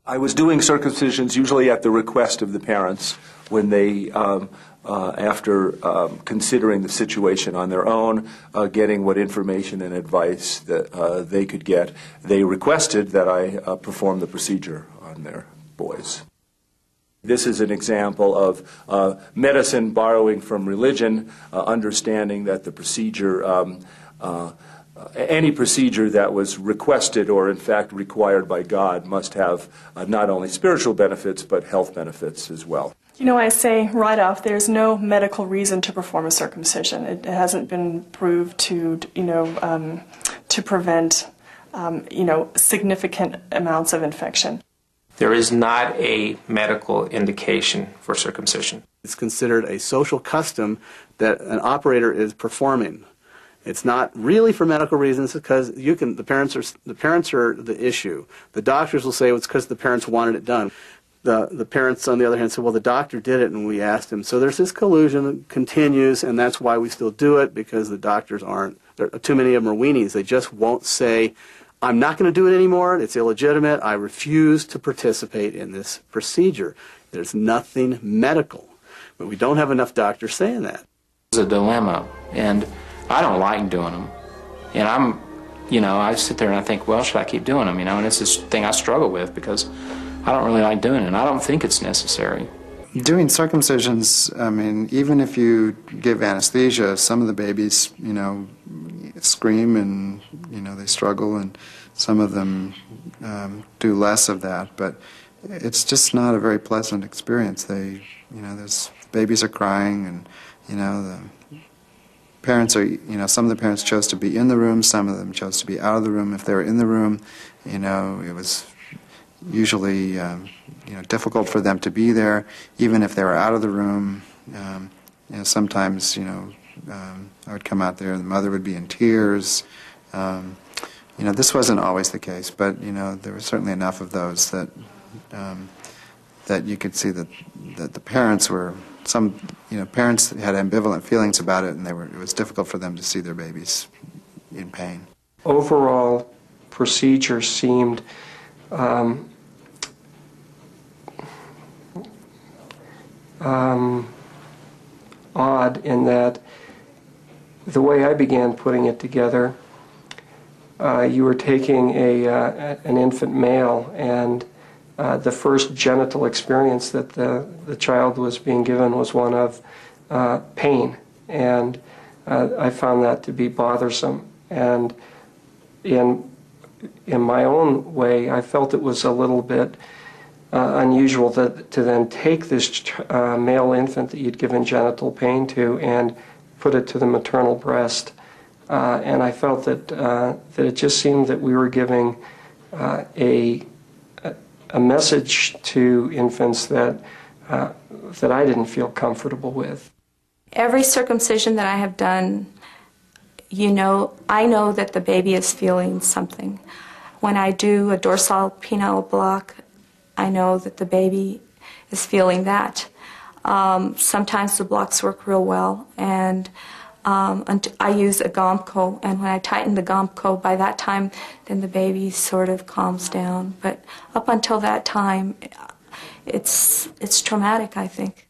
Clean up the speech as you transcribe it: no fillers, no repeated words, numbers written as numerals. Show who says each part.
Speaker 1: I was doing circumcisions usually at the request of the parents when they, after considering the situation on their own, getting what information and advice that they could get, they requested that I perform the procedure on their boys. This is an example of medicine borrowing from religion, understanding that the procedure, any procedure that was requested or in fact required by God must have not only spiritual benefits but health benefits as well.
Speaker 2: You know, I say right off, there's no medical reason to perform a circumcision. It hasn't been proved to, to prevent, significant amounts of infection.
Speaker 3: There is not a medical indication for circumcision.
Speaker 4: It's considered a social custom that an operator is performing. It's not really for medical reasons because the parents are the issue. The doctors will say it's because the parents wanted it done. The parents, on the other hand, say, well, the doctor did it and we asked him. So there's this collusion that continues, and that's why we still do it, because the doctors aren't, too many of them are weenies. They just won't say, I'm not going to do it anymore, it's illegitimate, I refuse to participate in this procedure. There's nothing medical, but we don't have enough doctors saying that.
Speaker 3: It's a dilemma, and I don't like doing them. And I sit there and I think, well, should I keep doing them? And it's this thing I struggle with because I don't really like doing it, and I don't think it's necessary.
Speaker 5: Doing circumcisions, even if you give anesthesia, some of the babies, scream and, they struggle, and some of them do less of that, but it's just not a very pleasant experience. Babies are crying, and, the parents are, some of the parents chose to be in the room, some of them chose to be out of the room. If they were in the room, it was usually difficult for them to be there. Even if they were out of the room, sometimes I would come out there and the mother would be in tears. This wasn't always the case, but there were certainly enough of those that that you could see that the parents were parents had ambivalent feelings about it, and it was difficult for them to see their babies in pain.
Speaker 6: Overall, procedure seemed odd in that the way I began putting it together, you were taking an infant male, and the first genital experience that the child was being given was one of pain, and I found that to be bothersome. And in my own way, I felt it was a little bit unusual to then take this male infant that you'd given genital pain to and put it to the maternal breast. And I felt that it just seemed that we were giving a message to infants that I didn't feel comfortable with.
Speaker 7: Every circumcision that I have done, I know that the baby is feeling something. When I do a dorsal penile block, I know that the baby is feeling that. Sometimes the blocks work real well, and I use a Gomco, and when I tighten the Gomco, by that time, then the baby sort of calms down. But up until that time, it's traumatic, I think.